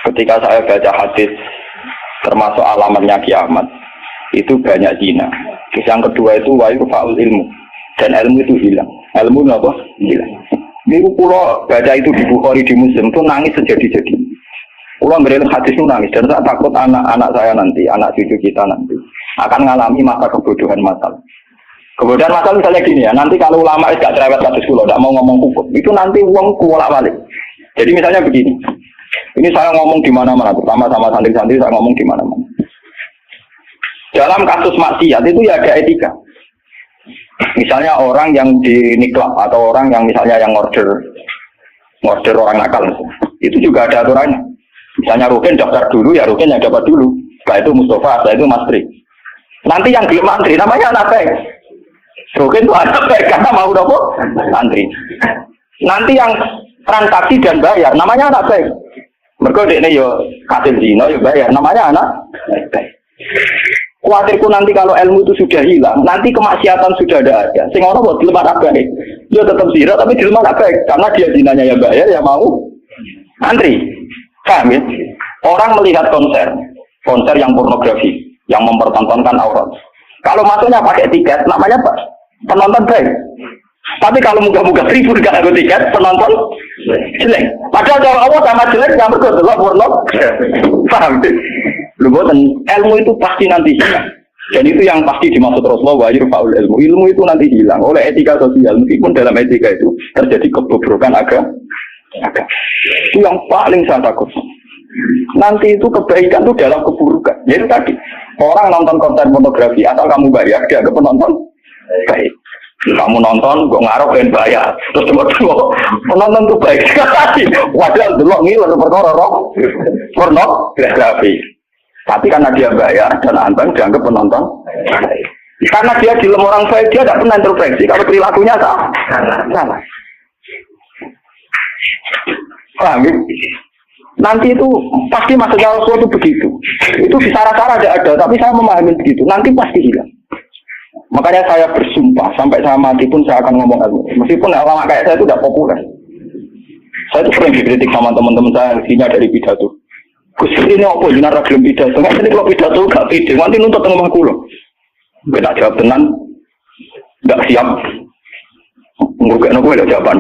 Ketika saya baca hadis termasuk alamatnya kiamat, itu banyak zina. Terus yang kedua itu wa yurfa'ul ilmu, dan ilmu itu hilang. Ilmu apa? Hilang. Ini pulau baca itu di Bukhari, di Muslim itu nangis sejadi-jadi. Pulau berilim hadis itu nangis, dan saya takut anak-anak saya nanti, anak cucu kita nanti akan mengalami masa kebodohan masal. Kebodohan masal misalnya gini ya, nanti kalau ulama itu gak cerewet kasus pulau, tidak mau ngomong hukum, itu nanti uang kuolak balik. Jadi misalnya begini, ini saya ngomong di mana-mana, terutama sama santri-santri saya ngomong di mana-mana. Dalam kasus maksiat itu ya ada etika. Misalnya orang yang di niklab atau orang yang misalnya yang order orang nakal, itu juga ada aturannya. Misalnya Rukin daftar dulu, ya Rukin yang dapat dulu. Setelah itu Mustafa, setelah itu Mas Tri. Nanti yang gelem antri namanya anak baik. Rukin itu anak baik karena mau dapat antri. Nanti yang transaksi dan bayar namanya anak baik. Mereka ini yo kasil zino yo bayar namanya anak baik. Khawatirku nanti kalau ilmu itu sudah hilang, nanti kemaksiatan sudah ada. Sing ono buat dilem anak baik. Dia tetap zina tapi dilem anak baik karena dia zinanya ya bayar ya mau antri. Paham ya? Orang melihat konser yang pornografi, yang mempertontonkan aurat. Kalau masuknya pakai tiket, namanya apa? Penonton baik. Tapi kalau muka-muka 1000 nggak ada tiket, penonton jelek. Padahal kalau Allah sama jelek, yang berkedok porno. Paham? Lu boten, ilmu itu pasti nanti hilang. Dan itu yang pasti dimaksud Rasulullah, wa yurfa'ul ilmu. Ilmu itu nanti hilang oleh etika sosial. Meskipun dalam etika itu terjadi kebobrokan agama. Itu yang paling saya takut. Nanti itu kebaikan itu dalam keburukan. Jadi tadi orang nonton konten pornografi asal kamu bayar, dia ke penonton baik. Kamu nonton, gue ngaruh dan bayar. Terus tengok penonton itu baik sekali. Wadah dulu ngiler perkara pornografi. Tapi karena dia bayar dan anteng dianggap penonton baik. Karena dia dilem orang baik, dia tidak pernah introspeksi kalau perilakunya salah. Paham ya? Nanti itu pasti maksudnya Rasul itu begitu. Itu di cara-cara ada, tapi saya memahami begitu. Nanti pasti hilang. Makanya saya bersumpah sampai saya mati pun saya akan ngomong ilmu. Meskipun lama kayak saya itu tidak populer. Saya itu sering dikritik sama teman-teman saya yang dari pidato. Gus ini apa ini nara gelem pidato? Nggak sini kalau pidato gak pede. Nanti nuntut tengah kulo. Kita jawab tenan, nggak siap. Mungkin aku ada jawaban.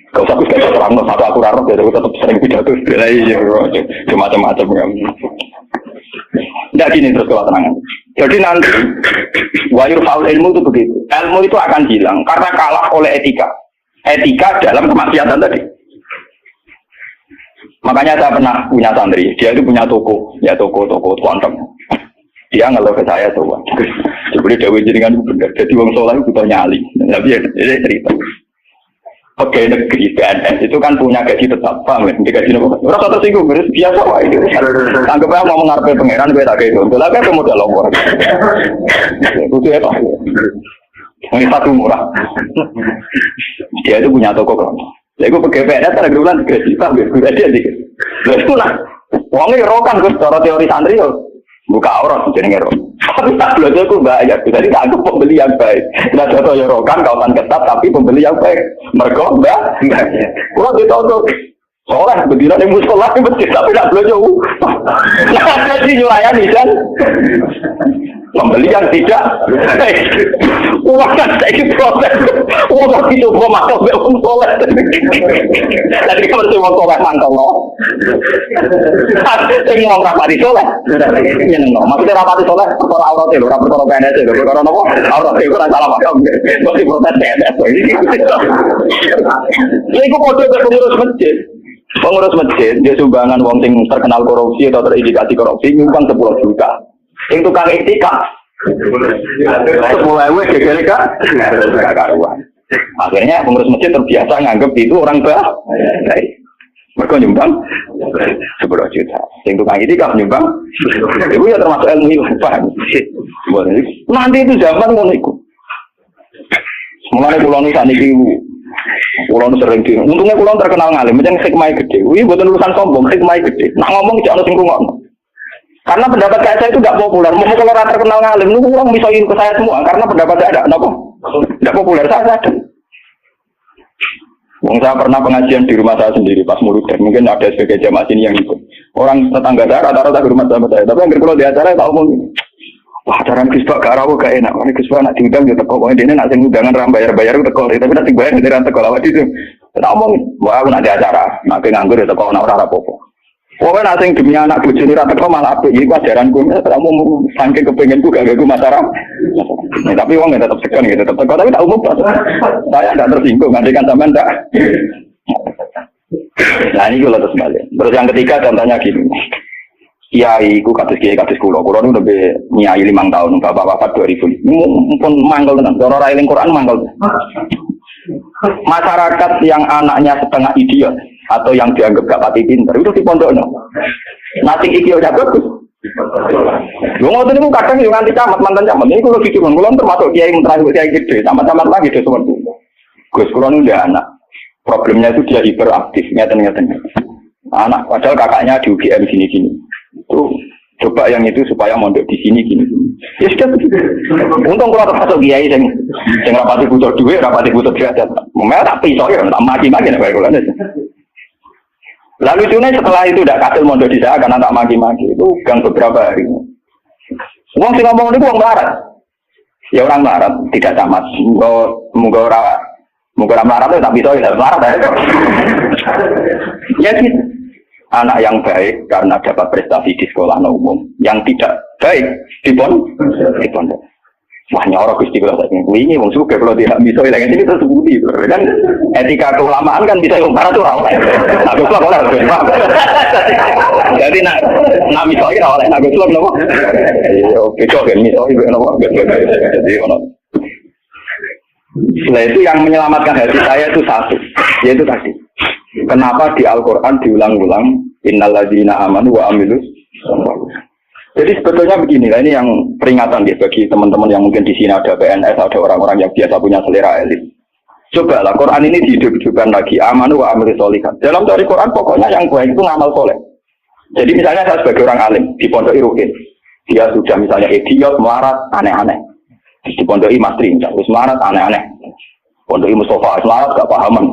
Kau usah kita terang satu aku rarok ya, aku tetap sering pidato. Iya, macam-macam ya. Tidak gini terus kalau terangan. Jadi nanti wayur faul ilmu itu begitu. Ilmu itu akan hilang karena kalah oleh etika. Etika dalam kemaksiatan tadi. Makanya saya pernah punya santri, dia itu punya toko kuantum. Dia ngeluh ke saya tuh, sebenarnya Dewi Jenengan itu benar. Jadi wong soleh itu butuh nyali. Tapi ya cerita. Pegawai negeri PNS itu kan punya gaji tetap, paham ya? Gaji nopo. Orang satu tersinggung, biasa wah itu. Anggap aja mau mengarpe pangeran, gue tak kayak itu. Kalau kayak modal lompor. Itu ya pak. Ini satu murah. Dia itu punya toko kan. Jadi gue pegawai PNS ada gerulan gaji, paham ya? Gue aja dikit. Lalu itu lah. Uangnya rokan gue secara teori santri yo. Buka aurat jadi ngerok. Tapi tak belajar aku bayar. Jadi tak anggap pembeli yang baik. Tidak jatuh yorokan kawasan ketat tapi pembeli yang baik. Mereka enggak. Kurang ditonton. Soalnya berdiri di musola yang betul tapi tak belajar. Nah jadi nyulayani kan. Pembeli yang tidak baik. Uang kan saya proses. Uang itu gua makan belum soleh. Tadi kan berarti uang soleh mantap loh. Saya ngomong rapati soleh. Maksudnya rapati soleh perkara aurat itu, perkara PNS itu, perkara apa? Aurat itu kan salah paham. Masih protes PNS. Jadi aku kode ke pengurus masjid. Pengurus masjid dia sumbangan uang yang terkenal korupsi atau terindikasi korupsi nyumbang 10 juta. Yang tukang etika 10.000 gegere kan nggak karuan. Akhirnya pengurus masjid terbiasa nganggep itu orang baik. Mereka nyumbang 10 juta. Yang tukang etika nyumbang itu ya termasuk ilmu hilang. Nanti itu zaman ngono iku. Mulane kula nu saniki kula sering di. Untungnya kula terkenal ngalim, macam hikmah gede. Wih mboten urusan sombong, hikmah gede. Nak ngomong iki ana sing rungokno. Karena pendapat saya itu tidak populer. Mau kalau orang terkenal ngalim, itu orang bisa ingin ke saya semua. Karena pendapat saya ada, kenapa? Tidak populer, saya ada. Saya pernah pengajian di rumah saya sendiri pas murid. Mungkin ada sebagai jamaah sini yang ikut. Orang tetangga saya rata-rata hormat sama saya. Tapi yang kalau di acara tak omong, wah acara Gus Pak gak rawuh gak enak. Ini Gus Pak nak diundang ya teko. Pokoknya dia nak sing undangan ram bayar itu teko. Tapi nak dibayar dari ram teko lawat itu. Tak omong, wah aku nak di acara. Nak nganggur ya teko nak ora apa-apa. Pokoknya nak sing demi anak bojone ra teko malah apik. Iki ajaranku. Tak omong saking kepengenku gak gagu masyarakat. Tapi wong tetap segan gitu, tetap teko. Tapi tak umum. Saya tidak tersinggung. Ngandikan sampean ndak. Nah ini kalau terus balik. Terus yang ketiga contohnya gini. Kiai ku kados kula nu lebih nyai 5 tahun, bapak-bapak 2000. Mumpun mangkel tenan. Cara ra eling Quran mangkel. Masyarakat yang anaknya setengah idiot atau yang dianggap gak pati pinter itu di pondokno. Nanti iki udah bagus. Lu ngoten niku kadang yo nganti camat mantan camat. Ini kula dicurun, kula termasuk kiai terakhir kiai gede, camat-camat lagi do seperti itu. Gus kula nu ndak anak. Problemnya itu dia hiperaktif, ngeten-ngeten. Anak, padahal kakaknya di UGM gini-gini. Itu coba yang itu supaya mondok di sini gini. Ya sudah begitu. Untung kalau termasuk kiai yang rapati butuh duit, rapati butuh derajat. Memang tak pisau ya, tak maki-maki nek kula. Lalu cune setelah itu tidak kasil mondok di saya karena tak maki-maki. Itu gang beberapa hari. Wong sing ngomong niku wong melarat. Ya orang melarat tidak camat. Muga ora melarat itu tak bisa ya, melarat ya. Ya gitu. Anak yang baik karena dapat prestasi di sekolah umum, yang tidak baik di pondok. Wah nyorok Gusti kula saking kuwi wong sugih kalau tidak bisa ya ngene iki terus budi. Kan etika keulamaan kan bisa wong melarat ora oleh. Aku kok oleh. Jadi nak misalnya ora oleh nak kula napa? Iya, beda kan misalnya napa. Jadi ono. Nah itu yang menyelamatkan hati saya itu satu, yaitu tadi. Kenapa di Al-Quran diulang-ulang innalladzina amanu wa amilus. Jadi sebetulnya begini, ini yang peringatan ya bagi teman-teman yang mungkin di sini ada PNS, ada orang-orang yang biasa punya selera elit. Cobalah Quran ini dihidup-hidupkan lagi amanu wa amilus sholihat. Dalam teori Quran pokoknya yang baik itu ngamal soleh. Jadi misalnya saya sebagai orang alim di Pondok Irukin, dia sudah misalnya idiot, melarat, aneh-aneh. Di Pondok Imastri, misalnya melarat, aneh-aneh. Pondok Mustafa Islam gak pahaman.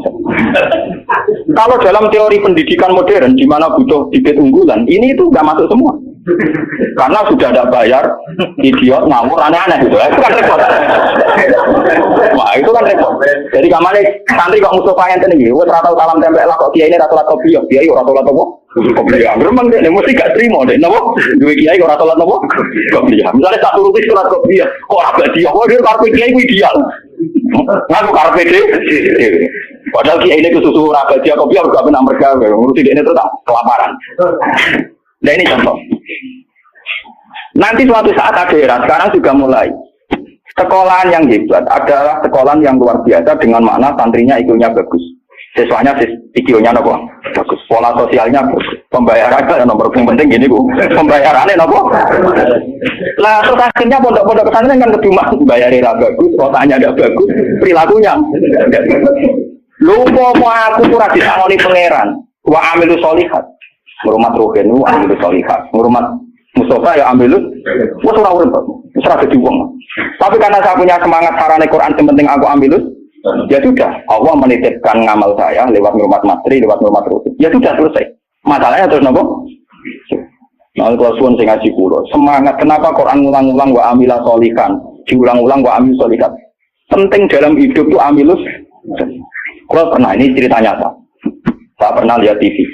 Kalau dalam teori pendidikan modern di mana butuh bibit unggulan, ini itu nggak masuk semua. Karena sudah ada bayar, idiot, ngawur, aneh-aneh gitu. Itu kan repot. Wah itu kan repot. Jadi kamane santri kok Mustafa yang tinggi, wes rata salam tempel lah kok kiai ini rata kopi, kiai rata kopi. Kopi ya, memang dia mesti gak terima deh, nabo. Dua kiai rata nabo. Kopi ya. Misalnya satu rupiah surat kopi ya, kok agak dia, kok dia kartu kiai ideal. Ngaku karpe deh. Padahal kiai ini susu raga dia kopi harus gak pernah mereka ngurusi dia ini tetap kelaparan. Nah ini contoh. Nanti suatu saat ada era sekarang juga mulai sekolahan yang hebat adalah sekolahan yang luar biasa dengan makna santrinya IQ-nya bagus, siswanya IQ-nya nopo bagus, pola sosialnya bagus, pembayarannya nomor yang penting gini bu, pembayarannya nopo. Lah terus akhirnya pondok-pondok pesantren kan kedua bayarnya bagus, kotanya ada bagus, perilakunya. Lupa mau aku kurang disangoni pangeran, wa amilu sholihat, ngurmat ruhin, wa amilu sholihat, ngurmat Mustafa ya ambilus, wah surah urut, surah jadi uang. Tapi karena saya punya semangat sarane Quran yang penting aku ambilus, ya sudah. Allah menitipkan ngamal saya lewat ngurmat materi, lewat ngurmat ruhin. Ya sudah selesai. Masalahnya terus nopo. Nah kalau suun sing ngaji kulo, semangat kenapa Quran ulang-ulang wa amila sholihan, diulang-ulang wa amil sholihat. Penting dalam hidup itu ambilus. Kalau pernah ini cerita nyata. Saya pernah lihat TV.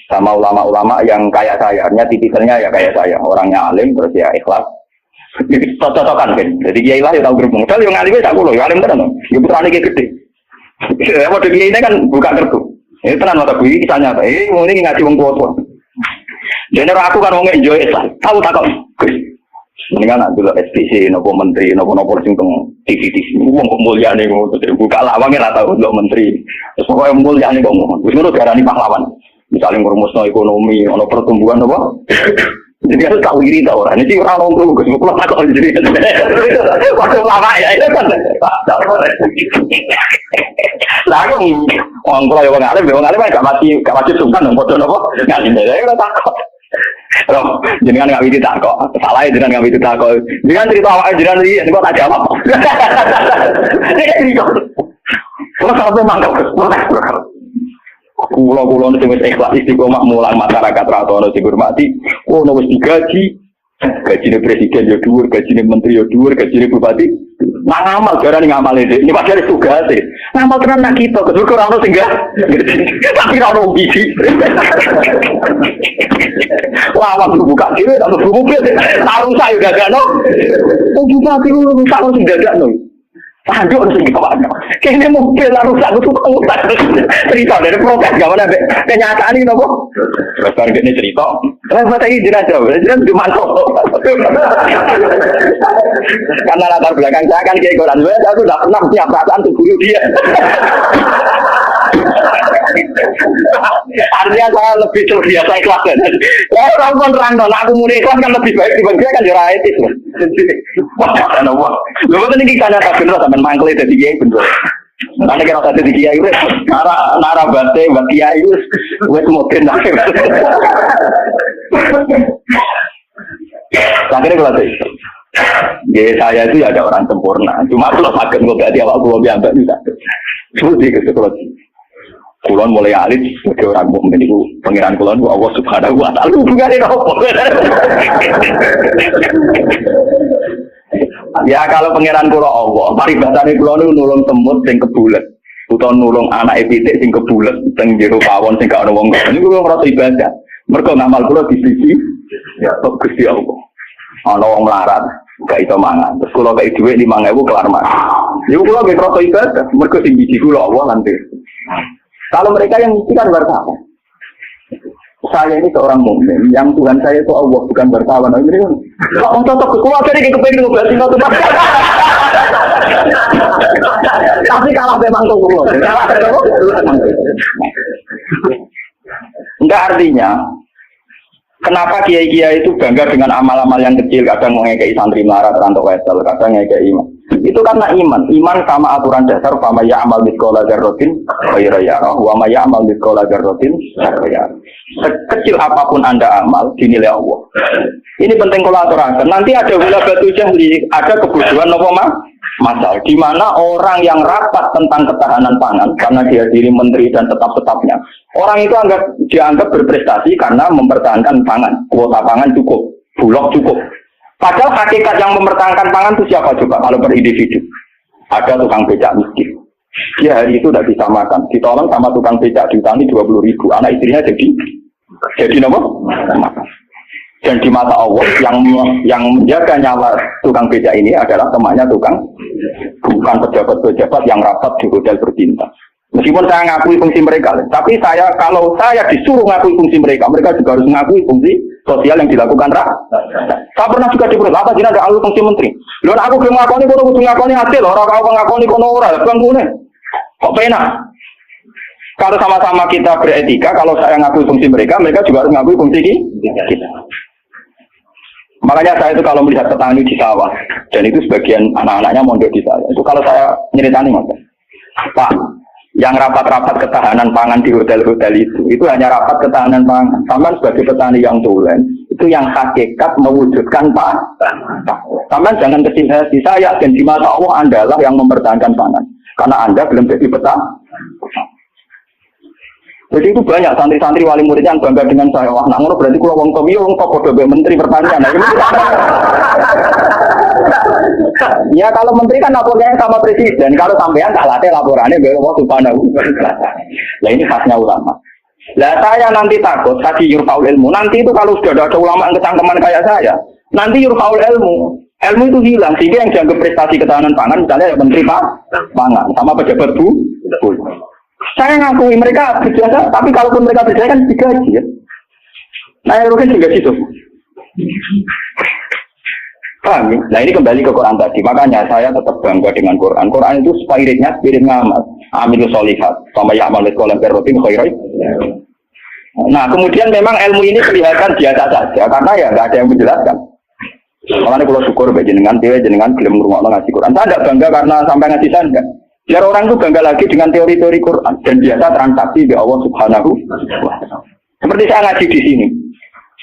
Sama ulama-ulama yang kayak saya, artinya tipikalnya ya kayak saya, orangnya alim terus ya ikhlas. Cocok-cocokan kan. Jadi kiai lah ya tahu gerbong. Kalau yang alim tak kulo, ya alim tenan. Ya putrane ki gede. Model kiai ini kan buka gerbong. Ini tenan mata bui kisahnya. Ini ngaji wong tua. Jadi aku kan wong enjoy Islam. Tahu tak kok. Mendingan nak dulu SPC, nopo menteri, nopo sing teng TV. Wong kok mulyane ngono. Buka lawange ra tahu untuk menteri. Terus pokoke mulyane kok ngono. Wis ngono diarani pahlawan. Misalnya ngurumusno ekonomi, ono pertumbuhan apa? Jadi harus tahu diri tahu orang. Ini orang nongkrong gue pulang takut jadi. Waktu lama ya itu kan. Lagu orang pulau yang alim gak mati sungkan dong bodoh nopo. Nggak ini udah takut. Loh, jenengan nggak bisa takut. Salah ya jenengan nggak bisa takut. Jenengan cerita awal jenengan ini kok tak jawab. Ini cerita. Kalau sampai mangkap, Kulo nek wis ikhlas istiqomah mulang masyarakat ra ono sing hormati, ono wis digaji. Gajine presiden yo dhuwur, gajine menteri yo dhuwur, gajine bupati. Nah ngamal jarane ngamal ini padahal tugas e. Ngamal tenan nak kita, kedur ora ono sing enggak. Tapi ora ono biji. Wah, waktu buka dhewe tak mlebu mobil. Tarung saya dadakno. Oh bupati lu tak ono sing dadakno. Aduh, harus dikawal. Kayaknya mobil harus aku tuh utang. Cerita dari protes, gak mana kenyataan ini nopo. Terus harga ini cerita. Terus saya jelas di mana? Karena latar belakang saya kan kayak koran. Aku udah pernah punya perasaan untuk bunuh dia. Artinya saya lebih terbiasa ikhlas kan. Ya orang pun random, aku mulai ikhlas kan lebih baik dibanding kan jurah etis. Wah, lu betul ini kisahnya tak bener sampai mangkel itu di kiai bener. Nanti kalau satu di kiai itu nara bate buat kiai itu, gue mungkin lah. Akhirnya kalau itu, ya saya itu ada orang sempurna. Cuma kalau sakit gue berarti awal gue biasa bisa. Seperti itu kalau kulon mulai alit sebagai orang mukmin itu pengiran kulon Allah Subhanahu wa taala hubungane opo. Ya kalau pengiran kula Allah, paribatane kula niku nulung semut sing kebulet, utawa nulung anake pitik sing kebulet teng jero pawon sing gak ana wong. Niku kula ngrasa ibadah. Mergo ngamal kula di sisi ya Gusti Allah. Ana wong melarat, gak iso mangan. Terus kula kei dhuwit 5.000 kelar mangan. Niku kula nggih ngrasa ibadah, mergo sing biji kula Allah lan kalau mereka yang kan wartawan, saya ini seorang mukmin, yang Tuhan saya itu Allah bukan wartawan. Ini kok cocok keluarga ini kepengen ngobrol sih tuh. Tapi kalah memang tuh enggak artinya. Kenapa kiai-kiai itu bangga dengan amal-amal yang kecil, kadang mengekei santri melarat, rantok wesel, kadang mengekei iman. Itu karena iman sama aturan dasar, wa may ya'mal mithqala dzarratin khairan yarah, wa may ya'mal mithqala dzarratin syarran yarah. Sekecil apapun Anda amal, dinilai Allah. Ini penting kalau aturakan. Nanti ada wila batu jahli, ada kebodohan apa masal, di mana orang yang rapat tentang ketahanan pangan karena dia diri menteri dan tetap-tetapnya, orang itu dianggap berprestasi karena mempertahankan pangan, kuota pangan cukup, bulog cukup. Padahal hakikat yang mempertahankan pangan itu siapa coba kalau per individu? Ada tukang becak miskin, dia hari itu tidak bisa makan, ditolong sama tukang becak diutangi 20.000, anak istrinya jadi apa? Makan. Dan di mata Allah yang menjaga nyawa tukang becak ini adalah temannya tukang, bukan pejabat-pejabat yang rapat di hotel berbintang. Meskipun saya ngakui fungsi mereka, tapi kalau saya disuruh ngakui fungsi mereka, mereka juga harus mengakui fungsi sosial yang dilakukan rakyat. Saya pernah juga diperintah, apa jadi ada alur fungsi menteri. Lalu aku belum ngakoni, kono kudu ngakoni hasil, orang kau ngakoni kono ora, bangkune. Kok penak? Kalau sama-sama kita beretika, kalau saya ngakui fungsi mereka, mereka juga harus ngakui fungsi kita. Makanya saya itu kalau melihat petani di sawah, dan itu sebagian anak-anaknya mondok di saya, itu kalau saya nyeritani mas, Pak, yang rapat-rapat ketahanan pangan di hotel-hotel itu hanya rapat ketahanan pangan. Sampai sebagai petani yang tulen, itu yang hakikat mewujudkan pangan. Sampai jangan kecil hati, saya dan di mata Allah Anda lah yang mempertahankan pangan, karena Anda belum jadi petani. Jadi itu banyak santri-santri wali murid yang bangga dengan saya. Wah, nak ngono berarti kula wong tomi wong kok padha menteri pertanian. Nah, ini ya kalau menteri kan lapornya sama presiden. Kalau sampean tak latih laporannya biar Allah Subhanahu. Lah ini khasnya ulama. Lah saya nanti takut tadi yurfaul ilmu. Nanti itu kalau sudah ada ulama yang kecangkeman kayak saya, nanti yurfaul ilmu. Ilmu itu hilang sehingga yang dianggap prestasi ketahanan pangan misalnya menteri pangan sama pejabat bu. Saya ngakui mereka berjasa, tapi kalaupun mereka berjasa kan digaji ya. Nah, Rukin juga gitu. Paham ya? Nah, ini kembali ke Quran tadi. Makanya saya tetap bangga dengan Quran. Quran itu spirit ngamal. Amilus solihat. Sama ya'mal mithqala dzarratin khairan. Nah, kemudian memang ilmu ini kelihatan biasa saja karena ya nggak ada yang menjelaskan. Makanya kalau syukur jenengan gelem ngrungokno ngaji Quran. Saya tidak bangga karena sampai ngaji saya enggak. Biar orang itu bangga lagi dengan teori-teori Quran dan biasa transaksi di Allah Subhanahu wa Ta'ala. Seperti saya ngaji di sini.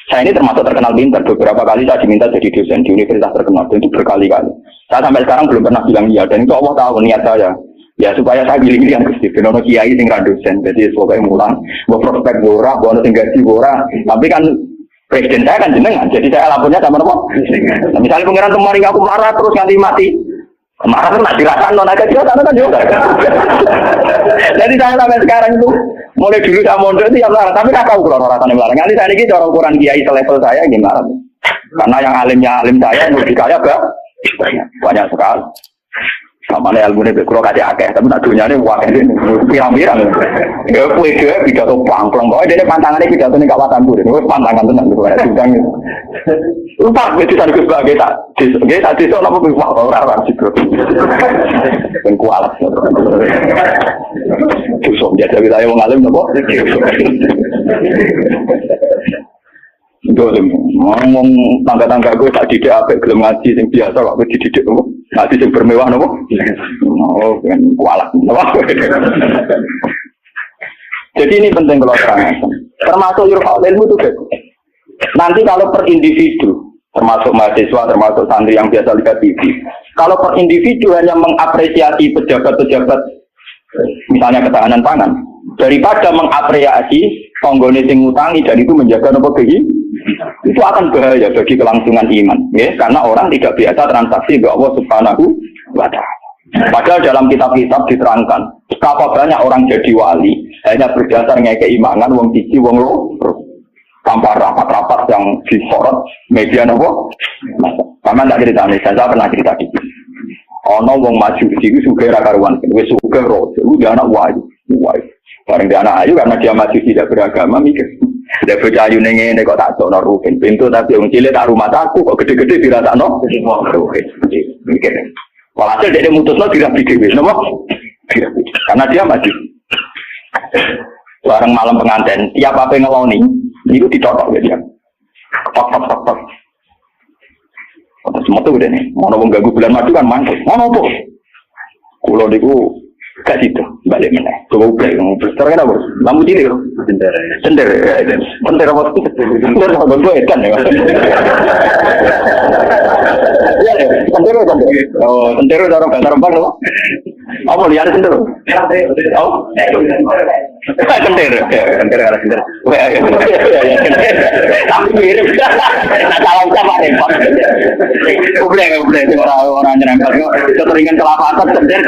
Saya ini termasuk terkenal pintar. Beberapa kali saya diminta jadi dosen di universitas terkenal. Dan itu berkali-kali. Saya sampai sekarang belum pernah bilang iya. Dan itu Allah tahu niat saya. Ya supaya saya giling-giling Gusti, ben ono kiai sing ra dosen. Jadi pokoke mulang, mbok prospek ora, mbok ono sing gaji ora. Tapi kan presiden saya kan jenengan, jadi saya lapornya sama apa? Nah, misalnya pengiran kemarin aku marah terus nganti mati. Marah kan dirasakan non agak juga kan juga. Jadi saya sampai sekarang itu mulai dulu saya mondok itu ya marah, tapi nggak tahu kalau rasanya marah. Nanti saya ini cara ukuran kiai selevel saya gimana? Karena yang alimnya alim saya, yang lebih kaya banyak sekali. Sama nih ilmunya berkurang kaca akeh, tapi nak dunia ini wakil ini pirang-pirang. Ya kue dia pidato pangklong, bahwa dia pantangannya pidato ini kawasan tuh, ini pantangan tuh nanti bukan sidang itu. Lupa begitu tadi gue sebagai tak desa apa wah orang sih bro, ben kualat. Susah jadi kita yang ngalim nopo. Ngomong tangga-tangga gue tak didik apa gelem ngaji sing biasa kok dididik nopo. Ngaji sing bermewah nopo. Oh, kan kualat nopo. Jadi ini penting kalau terangkan. Termasuk yurfa'ul ilmu itu guys. Nanti kalau per individu, termasuk mahasiswa, termasuk santri yang biasa lihat TV, kalau per individu hanya mengapresiasi pejabat-pejabat, misalnya ketahanan pangan, daripada mengapresiasi tonggone sing ngutangi dan itu menjaga nopo gigi, itu akan bahaya bagi kelangsungan iman, ya, karena orang tidak biasa transaksi dengan Allah Subhanahu wa Ta'ala. Padahal dalam kitab-kitab diterangkan, betapa banyak orang jadi wali hanya berdasarnya keimanan, wong siji, wong loro. Tanpa rapat-rapat yang disorot media nopo. Sama tak cerita nih, saya pernah cerita gitu. Ono wong maju di situ suka rakaruan, wes suka rojo, dia anak wayu. Bareng dia anak ayu karena dia maju tidak beragama mikir. Dia bercayu nengen, kok tak tahu rugen. Pintu tapi yang cilik tak rumah aku kok gede-gede dirasa no. Rugen, mikir. Walhasil dia mutusno tidak bikin, nopo. Karena dia maju. Bareng malam pengantin, tiap apa yang ngeloni, itu ditotok ya dia. Tok. Semua tuh udah nih, mau nongol ganggu bulan madu kan mantul, mau nongol. Kulo niku gak situ, balik mana? Coba ublek, sekarang apa? Lampu cilik loh. Sender apa? Sender apa? Gue edan ya. Iya ya, sender. Oh, sender orang bahasa Rembang loh. Apa lihat sender? Oh, sender ada sender. Tapi mirip. Salam sama repot. Ublek orang nyerempet. Keteringan kelapatan sender.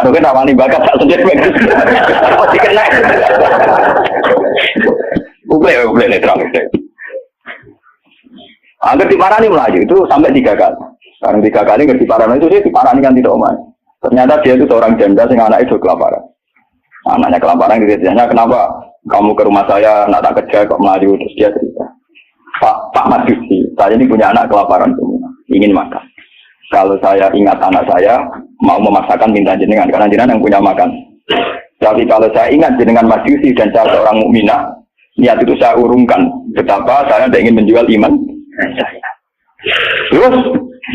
Mungkin awalnya bakat tak sendiri bagus. Pasti kena. Ublek netral. Agar diparani melaju itu sampai 3 kali. Sekarang 3 kali nggak diparani itu dia diparani kan tidak omah. Ternyata dia itu seorang janda sehingga anak itu kelaparan. Anaknya kelaparan ditanya kenapa kamu ke rumah saya nak tak kerja kok melaju, terus dia cerita. Pak Majusi, saya ini punya anak kelaparan semua, ingin makan. Kalau saya ingat anak saya mau memaksakan minta jenengan karena jenengan yang punya makan. Tapi kalau saya ingat jenengan Majusi dan saya seorang mukminah, niat itu saya urungkan betapa saya tidak ingin menjual iman saya. Terus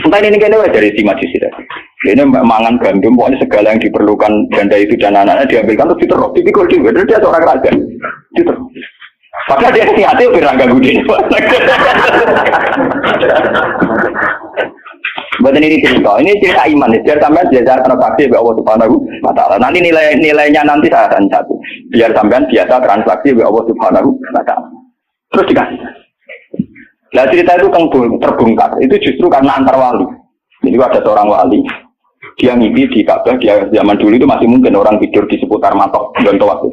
entah ini kayaknya dari si Majusi tadi. Ini mangan gandum, pokoknya segala yang diperlukan janda itu dan anak-anaknya diambilkan terus diterok, dipikul dia, dia seorang raja, diterok. Padahal dia hati-hati berangga gudi. Buat ini cerita iman, biar sampai belajar transaksi oleh Allah Subhanahu wa Ta'ala. Nanti nilainya nanti saya akan satu. Biar sampai biasa transaksi oleh Allah Subhanahu wa Ta'ala. Terus dikasih. Nah cerita itu terbongkar. Itu justru karena antar wali. Jadi ada seorang wali. Dia mimpi di Ka'bah, dia zaman dulu itu masih mungkin orang tidur di seputar matok Donto waktu.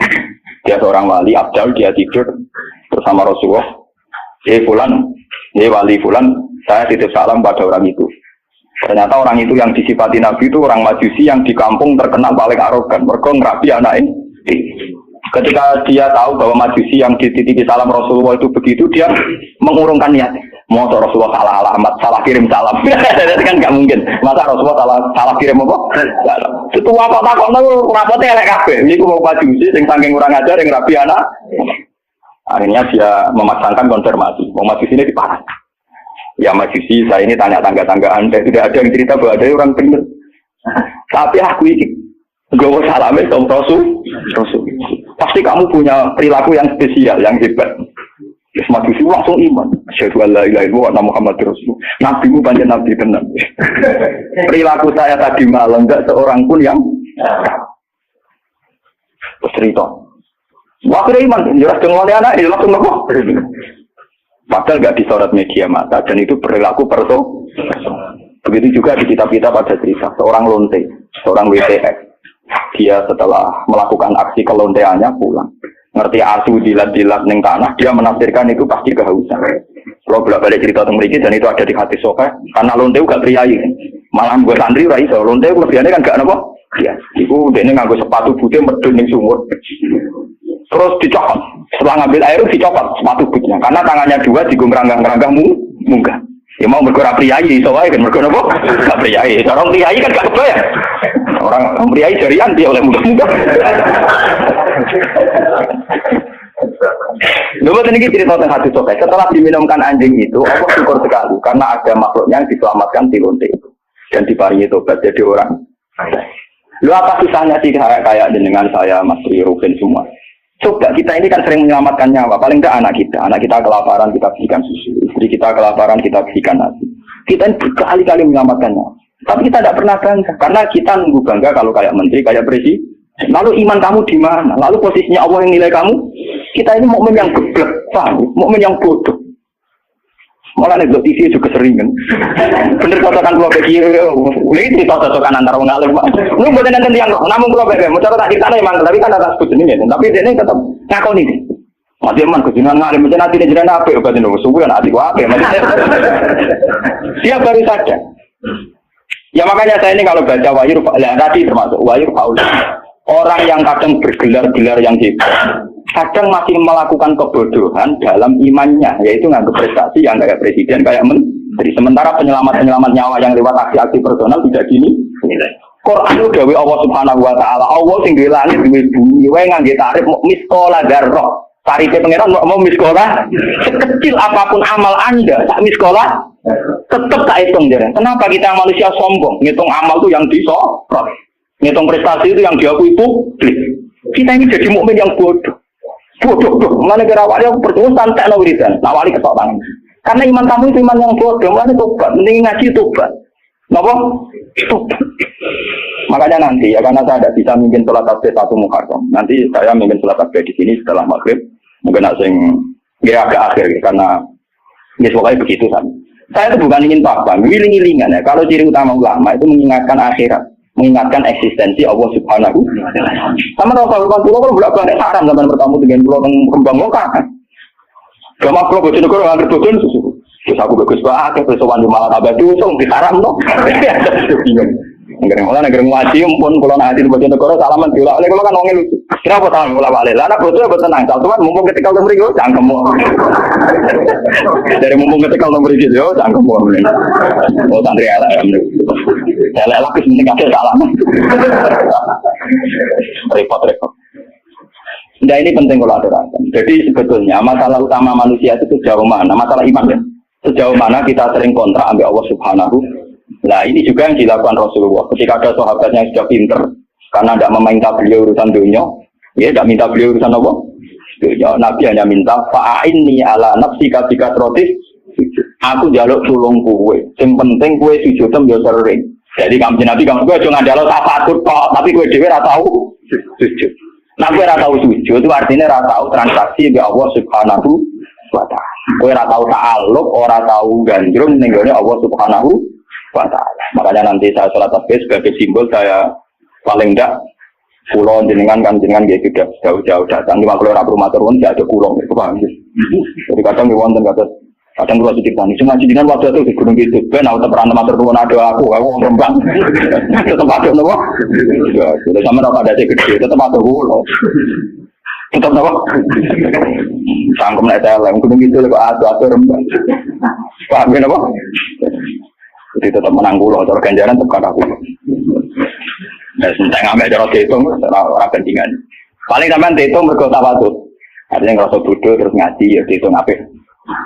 Dia seorang wali Abdal, dia tidur bersama Rasulullah. Wali Fulan, saya titip salam pada orang itu. Ternyata orang itu yang disifati Nabi itu orang Majusi yang di kampung terkenal paling arogan. Mereka ngerapi anak ini. Ketika dia tahu bahwa Majusi yang dititipi salam Rasulullah itu begitu, dia mengurungkan niat. Mau Rasulullah salah alamat, salah kirim salam. Itu kan nggak mungkin. Masa Rasulullah salah kirim apa? Itu apa takut nol rapotnya elek kabeh. Ini mau Majusi, yang saking kurang ajar, yang rapi anak. Akhirnya dia memaksakan konfirmasi. Mau Majusi ini diparah. Ya Majusi, saya ini tanya tangga-tangga Anda. Tidak ada yang cerita bahwa ada orang benar. Tapi aku ini gue salamin sama Rasul. Pasti kamu punya perilaku yang spesial, yang hebat. Wis maju sih langsung iman. Asyhadu alla ilaha illallah wa Muhammadur Rasulullah. Nabimu pancen nabi tenan. Perilaku saya tadi malam enggak seorang pun yang cerita. Waktu iman jelas dengan anak ini langsung nopo. Padahal enggak disorot media massa dan itu perilaku perso. Begitu juga di kitab-kitab ada cerita seorang lonte, seorang WTF. Dia setelah melakukan aksi kelonteannya pulang. Ngerti asu dilat-dilat ning tanah, dia menafsirkan itu pasti kehausan. Kalau bolak-balik cerita tentang mereka dan itu ada di hati sokai, karena lonte gak priayi. Malah buat santri ora iso, lonte kelebihannya kan gak napa? Iya, iku dene nganggo sepatu putih medun ning sumur. Terus dicopot. Setelah ngambil air dicopot sepatu putihnya karena tangannya dua digomranggang-ranggang munggah. Ya mau mergo ora priayi iso wae kan mergo napa? Gak priayi. Orang priayi kan gak kebayang. Orang priayi jarian dia oleh munggah-munggah. Lalu ini cerita tentang hadis sokai. Setelah diminumkan anjing itu, Allah syukur sekali karena ada makhluknya yang diselamatkan di lonte itu dan diparingi tobat jadi orang. Lu apa susahnya sih kayak dengan saya, Mas Ruben semua? Coba kita ini kan sering menyelamatkan nyawa. Paling tidak anak kita kelaparan kita berikan susu, istri kita kelaparan kita berikan nasi. Kita ini berkali-kali menyelamatkan nyawa. Tapi kita tidak pernah bangga karena kita nunggu bangga kalau kayak menteri, kayak presiden. Lalu iman kamu di mana? Lalu posisinya Allah yang nilai kamu? Kita ini mukmin yang geblek, paham? Mukmin yang bodoh. Malah nek TV juga sering kan. Bener katakan kalau bagi ini cocok-cocokan antara wong alim. Lu mboten nenten yang namun kalau bagi mau cara tak ditane emang tapi kan ada sebut ini. Tapi dene tetap ngakoni. Mati man kejinan ngalim mesti nanti jenengan apik kok dene suwe ana ati wae. Dia baru saja. Ya makanya saya ini kalau baca wahyu tadi termasuk wahyu Paul. Orang yang kadang bergelar-gelar yang hebat, kadang masih melakukan kebodohan dalam imannya, yaitu nganggap prestasi yang kayak presiden, kayak menteri. Sementara penyelamat nyawa yang lewat aksi-aksi personal tidak gini. Quran itu gawe Allah Subhanahu wa taala. Allah sing duwe langit duwe bumi, wae ngangge tarif miskola dzarrah. Tarife pangeran mau miskola sekecil apapun amal Anda, sak miskola tetap tak hitung jare. Kenapa kita manusia sombong? Ngitung amal itu yang disorot. Ngitung prestasi itu yang diakui publik. Kita ini jadi mukmin yang bodoh. Bodoh. Mana kira awalnya aku bertemu santai no wiridan, nawali ketok tangan. Karena iman kamu itu iman yang bodoh. Mana tobat, mending ngaji tobat. Napa? Tobat. Makanya nanti ya karena saya tidak bisa mimpin sholat tasbih 1 Muharram. Nanti saya mimpin sholat tasbih di sini setelah maghrib. Mungkin asing agak akhir karena ya pokoknya begitu kan. Saya itu bukan ingin apa, ngiling-ngilingan ya. Kalau ciri utama ulama itu mengingatkan akhirat. Mengingatkan eksistensi Allah Subhanahu wa taala. Sama Rasulullah kalau bolak-balik haram zaman bertamu dengan pulau kembang lokal. Gama pulau Bojonegoro nggak tertutup susu. Terus aku bagus banget, terus sowan di malah abad itu diharam no. Negeri malah negeri ngaji pun pulau nanti di Bojonegoro salaman diulah oleh kalau kan ngomongin lucu. Kenapa tahu ulah balik? Lah anak bojo tenang, teman mumpung ketika nomor itu cangkem. Dari mumpung ketika nomor itu yo cangkem. Oh santri elek. Elek lagi penting akeh salah. Repot. Nah ini penting kalau aturakan. Jadi sebetulnya masalah utama manusia itu sejauh mana? Masalah iman ya. Sejauh mana kita sering kontrak ambil Allah Subhanahu. Nah ini juga yang dilakukan Rasulullah. Ketika ada sahabatnya yang sudah pinter, karena tidak meminta beliau urusan dunia, ya tidak minta beliau urusan apa? Dunia. Nabi hanya minta fa'inni ala nafsika bikatrotis. Aku jaluk tulung kowe. Yang penting kowe sujudem yo sering. Jadi kamu Nabi kamu kowe aja ngandalo tafakur tok, tapi kowe dhewe ora tau sujud. Nah kowe ora tau sujud itu artinya ora tau transaksi be Allah Subhanahu wa taala. Kowe ora tau ta'alluq, ora tau gandrung ning gone Allah Subhanahu wa taala. Makanya nanti saya salat tasbih sebagai simbol saya paling ndak pulau jenengan kan jenengan nggih sudah jauh-jauh datang di makhluk ora rumah turun tidak ada pulau itu paham. Jadi kadang wonten kadang kula ditipani cuma jenengan waktu itu di gunung gitu ben aku teperan matur nuwun ada aku rembang tetep ada nopo ya sudah sama ora ada gede tetep ada kula tetep nopo sangkem nek teleng gunung gitu kok adu rembang paham napa jadi tetep menang kula cara ganjaran tetep aku nah seneng ambek cara diitung ora pentingan paling sampean diitung mergo tawadhu artinya ngrasa bodoh terus ngaji ya diitung apik.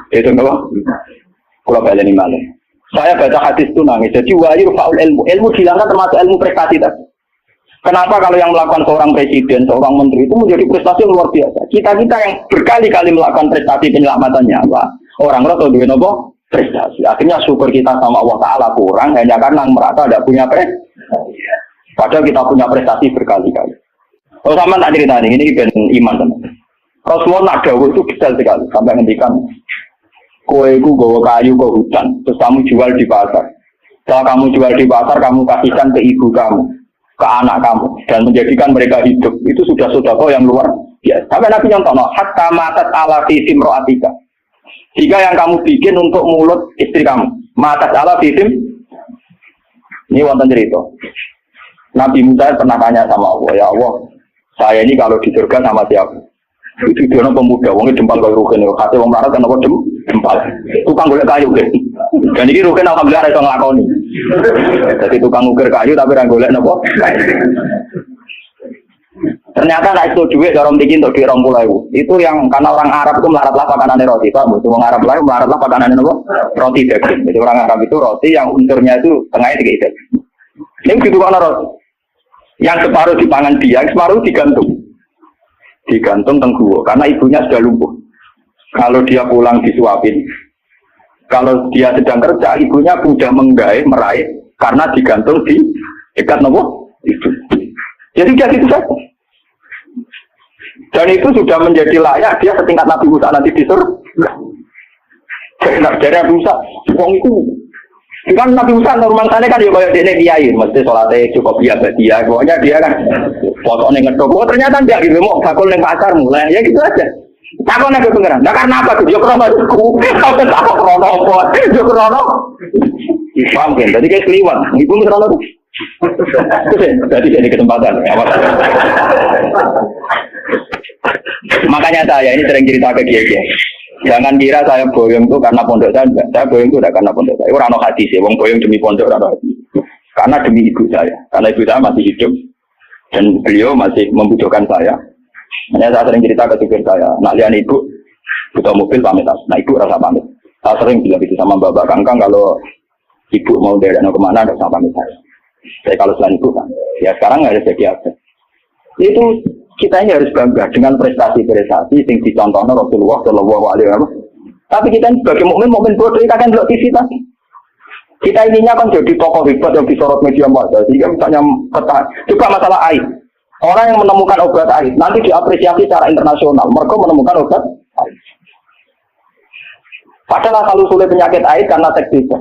Itu apa? Kalau baleni malih. Saya baca hadis itu nangis. Jadi wahyu faul ilmu. Ilmu dihilangkan termasuk ilmu prestasi tadi. Kenapa kalau yang melakukan seorang presiden, seorang menteri itu menjadi prestasi yang luar biasa? Kita yang berkali-kali melakukan prestasi penyelamatan nyawa, orang rata duwe nopo prestasi. Akhirnya syukur kita sama Allah Taala kurang hanya karena merasa tidak punya prestasi. Padahal kita punya prestasi berkali-kali. Kalau sama tak cerita ini ben iman teman. Rasulullah nak dawuh itu detail sekali sampai ngendikan kowe iku gawa kayu ke hutan, terus kamu jual di pasar. Setelah kamu jual di pasar, kamu kasihkan ke ibu kamu, ke anak kamu, dan menjadikan mereka hidup. Itu sudah sedekah yang luar biasa. Sampai Nabi nyontono, hatta matat ala fisim ro'atika. Jika yang kamu bikin untuk mulut istri kamu, matat ala fisim. Ini wonten cerita. Nabi Musa pernah tanya sama Allah, ya Allah, saya ini kalau di surga sama siapa? Itu dia pemuda, wongnya jempal kalau rugen, hati wong larat kenapa jempal? Tukang golek kayu kan? Dan ini rugen alhamdulillah ada yang ngelakoni. Jadi tukang ukir kayu tapi orang golek nopo. Ternyata nak itu duit dorong tinggi untuk dirong pulau itu yang karena orang Arab itu melaratlah pakanan roti, pak. Itu orang Arab lain melaratlah pakanan nopo roti daging. Jadi orang Arab itu roti yang unsurnya itu tengahnya 3 itu. Ini gitu kan roti. Yang separuh dipangan dia, yang separuh digantung tengguo karena ibunya sudah lumpuh. Kalau dia pulang disuapin, kalau dia sedang kerja, ibunya sudah meraih karena digantung di dekat nopo itu. Jadi dia gitu saja. Dan itu sudah menjadi layak dia setingkat Nabi Musa nanti di surga. Jadi Nabi Musa, wong itu kan Nabi Musa normal sana kan dia kayak dia kiai, mesti sholatnya cukup biasa dia. Pokoknya dia kan fotonya ngedok. Oh ternyata dia gitu mau bakul neng pasar mulai ya gitu aja. Takut nih kedengeran. Nah karena apa tuh? Jokrono itu, kau tak krono apa? Jokrono. Paham kan? Tadi kayak keliwan. Ibu krono tuh. Jadi jadi kesempatan. Makanya saya ini sering cerita ke dia. Jangan kira saya boyong itu karena pondok saya. Saya boyong itu tidak karena pondok saya. Orang no hadis ya. Wong boyong demi pondok orang hadis. Karena demi ibu saya. Karena ibu saya masih hidup dan beliau masih membutuhkan saya. Makanya saya sering cerita ke supir saya. Nak lihat ibu butuh mobil pamit. Nah ibu rasa pamit. Saya sering bilang itu sama bapak Kangkang kalau ibu mau dari kemana ada sama pamit saya. Saya kalau selain ibu kan. Ya sekarang nggak ada jadi apa. Itu kita ini harus bangga dengan prestasi-prestasi yang dicontohkan Rasulullah Shallallahu Alaihi Wasallam. Tapi kita ini sebagai mukmin bodoh kita kan belum TV tadi. Kita ininya kan jadi tokoh hebat yang disorot media massa. Jika misalnya juga masalah air, orang yang menemukan obat air nanti diapresiasi secara internasional. Mereka menemukan obat air. Padahal asal usulnya penyakit air karena sektisme.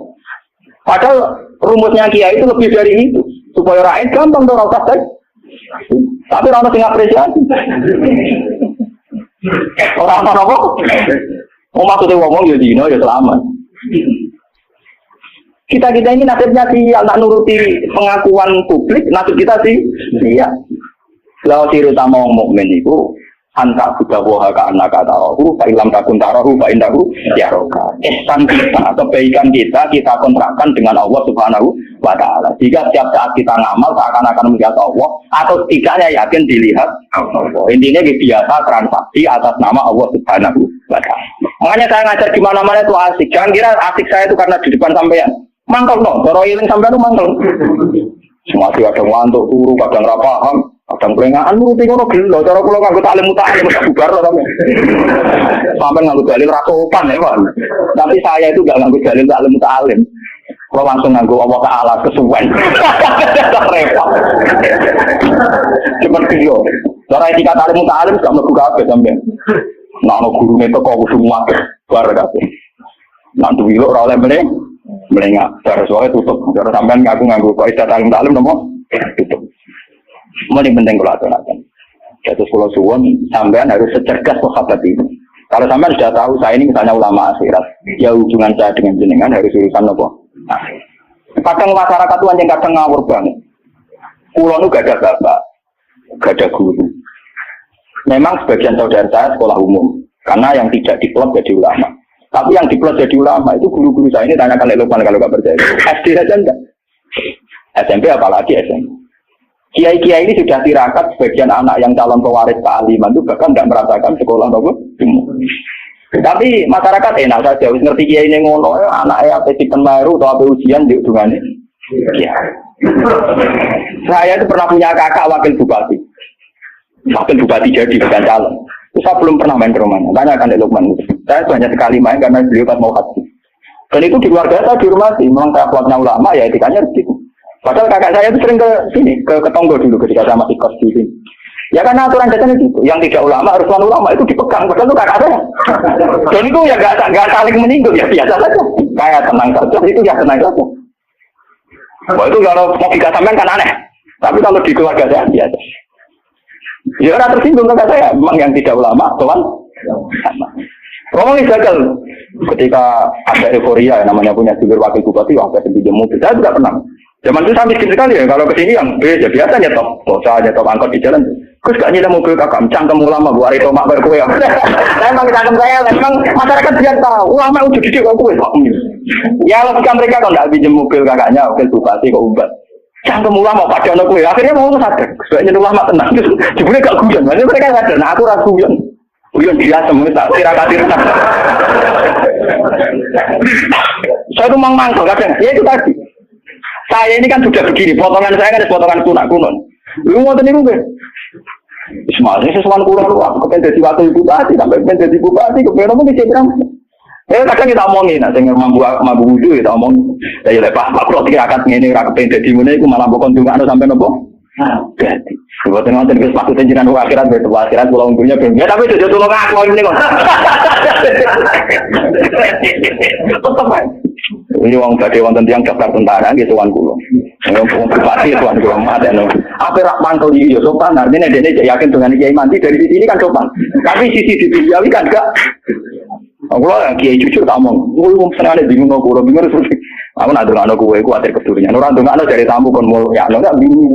Padahal rumusnya Kiai itu lebih dari itu supaya rakyat gampang dong rasa seks. Tapi orang tinggal apresiasi. Orang apa? Mau maksudnya ngomong ya dino ya selamat. Kita ini nasibnya sih nak nuruti pengakuan publik, nasib kita sih iya. Lalu ciri utama orang mukmin itu antak buddha woha ka anak katahu, pak ilam takun tarahu, pak indahu ya roka. Ihsan kita, kebaikan kita kontrakkan dengan Allah Subhanahu wa Ta'ala. Jika setiap saat kita ngamal seakan-akan melihat Allah, atau tidaknya yakin dilihat Allah. Intinya biasa transaksi atas nama Allah Subhanahu wa Ta'ala. Makanya saya ngajar di mana-mana itu asik. Jangan kira asik saya itu karena di depan sampean. Mangkel no, kalau iling sampean itu mangkel. Masih kadang ngantuk turu, kadang rapaham. Kadang perengaan lu tinggal no gelo, cara pulau nganggo taklim mutalim bubar loh sampe. Sampai nganggo dalil rasopan ya Pak. Tapi saya itu gak nganggo dalil taklim mutalim. Kalau langsung nganggo Allah Taala kesuwen. Repot. Cuma gelo. Cara etika taklim mutalim gak mlebu kabeh sampe. Nah ono gurune teko semua bar kabeh. Nanti wiluk ora oleh melengak. Cara soalnya tutup. Cara sampean nganggo kok etika taklim nopo tutup. Ini penting kalau aturakan. Jadi kalau suwon sampean harus secerdas sahabat ini. Kalau sampean sudah tahu saya ini misalnya ulama akhirat, ya hubungan saya dengan jenengan harus urusan apa? Nah, kadang masyarakat itu yang kadang ngawur banget. Pulau itu gak ada bapak, gak ada guru. Memang sebagian saudara saya sekolah umum, karena yang tidak diplot jadi ulama. Tapi yang diplot jadi ulama itu guru-guru saya ini tanyakan lelupan kalau gak percaya. SD saja enggak. SMP apalagi SMP. Kiai-kiai ini sudah tirakat sebagian anak yang calon pewaris kealiman itu bahkan tidak merasakan sekolah apa. Tapi masyarakat enak saja, ngerti kiai ini ngono, anaknya apa dipen baru atau apa ujian di hubungannya. Ya, Saya itu pernah punya kakak wakil bupati. Wakil bupati jadi bukan calon. Saya belum pernah main ke rumahnya. Tanyakan di Lukman. Saya banyak sekali main karena beliau pas mau haji. Dan itu di keluarga saya dihormati. Memang saya kuatnya ulama ya etikanya begitu. Padahal kakak saya itu sering ke sini, ke Tonggo dulu ketika saya masih kos di sini. Ya karena aturan dasarnya itu, yang tidak ulama harus ulama itu dipegang. Padahal itu kakak saya. Dan itu ya nggak saling menyinggung ya biasa saja. Kayak tenang saja itu ya tenang saja. Wah itu kalau logika sampean kan aneh. Tapi kalau di keluarga saya biasa. Ya orang tersinggung kakak saya, memang yang tidak ulama, tuan. Ngomongin gagal. Ketika ada euforia, namanya punya jubir wakil bupati, wakil pinjam mobil, saya tidak pernah. Zaman itu saya miskin sekali ya. Kalau kesini yang ya biasa nyetop, saya nyetop angkot di jalan. Terus gak nyetop mobil kakak, cangkem ulama, gua hari tomak berkue. Saya memang cangkem saya, memang masyarakat biar tahu ulama udah didik kok kue. Ya logika mereka kalau nggak pinjam mobil kakaknya, wakil bupati kok umbat. Cangkem ulama pada anak kue. Akhirnya mau sadar, sebenarnya ulama tenang. Jebule gak guyon, makanya mereka sadar. Nah aku ragu guyon. Guyon biasa, mungkin tak tirakat-tirakat. Saya tuh mangkel kadang, ya itu tadi. Saya ini kan sudah begini, potongan saya kan potongan kuno. Lu mau tadi gue? Semuanya sesuatu kurang luang. Kepen jadi wakil bupati, sampai kepen jadi bupati, kepen apa bisa bilang? Kadang kita omongin, nah, saya mampu wudhu kita omong. Ya lepas, aku kalau tirakat ini kepen jadi mana, aku malah bukan cuma sampai nopo. Jadi, sebetulnya nanti kita maksudnya jangan akhirat berdoa akhirat pulau untungnya belum. Ya tapi itu tolong aku ini kok. Tetap kan. Ini uang tadi uang tentang daftar tentara gitu tuan kulo. Yang bupati tuan kulo ada no. Apa rak mantul ini sopan. Artinya dia yakin dengan kiai mandi dari sini kan sopan. Tapi sisi di dunia kan enggak. Aku lah kiai jujur tak omong. Gue senang ada bingung aku, bingung terus. Aku nak dengar aku khawatir kedurian. Orang dengar dari tamu kon mau ya, enggak bingung.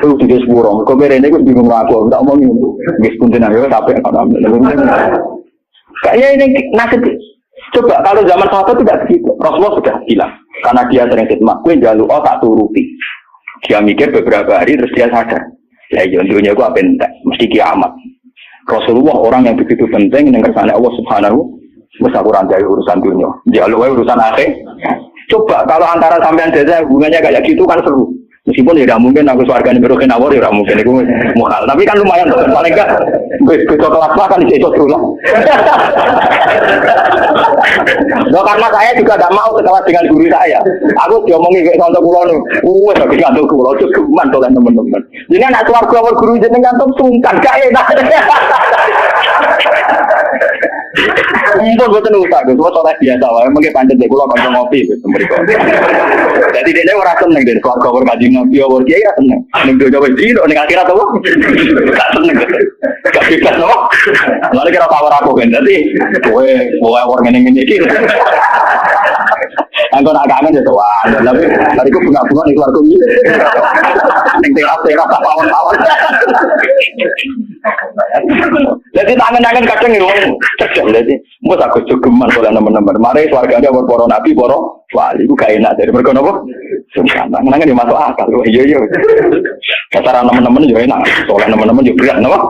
Lu tuh sepuro. Kau berani aku bingung aku. Tak omong ini. Bis punten ayo tapi kayaknya ini nasib. Coba kalau zaman sahabat tidak begitu. Rasulullah sudah bilang karena dia sering khidmat. Gue jaluk tak turuti. Dia mikir beberapa hari terus dia sadar. Ya dunia gue apa entek. Mesti kiamat. Rasulullah orang yang begitu penting yang kersane Allah Subhanahu. Masa kurang dari urusan dunia. Jaluk urusan akhir. Coba kalau antara sampean desa hubungannya kayak gitu kan seru. Meskipun tidak mungkin aku suarganya berokin awal tidak mungkin itu mukhal. Tapi kan lumayan tuh. Paling enggak begitu kelas lah kan itu dulu. Loh karena saya juga tidak mau ketewas dengan guru saya. Aku diomongin kayak contoh kulo nih. Tapi contoh kulo itu cuman tuh teman-teman. Jadi anak suarga awal guru jenengan tuh sungkan kayak enak. Mumpun boten usah, Gus. Soalnya biasa wae mengke pancet dek kula kanca ngopi wis mriko. Dadi dekne ora seneng den keluarga berkaji ngopi ya kiai ra seneng. Ning dojo wis dino ning akhirat apa? Gak seneng. Gak bebas apa? Lalu kira power aku kan. Dadi kowe orang ngene iki. Angko nak kangen ya tuan. Tapi bariku bunga-bunga ning keluarga iki. Ning teras pawon-pawon. Jadi tangan-tangan kadang ngomong cerdas jadi mbok aku jogeman oleh teman-teman. Mari keluargane para nabi, para wali ku gak enak dari mergo napa? Sungkan. Tangan-tangan yo masuk akal. Iya. Cara teman-teman yo enak. Oleh teman-teman yo berat napa?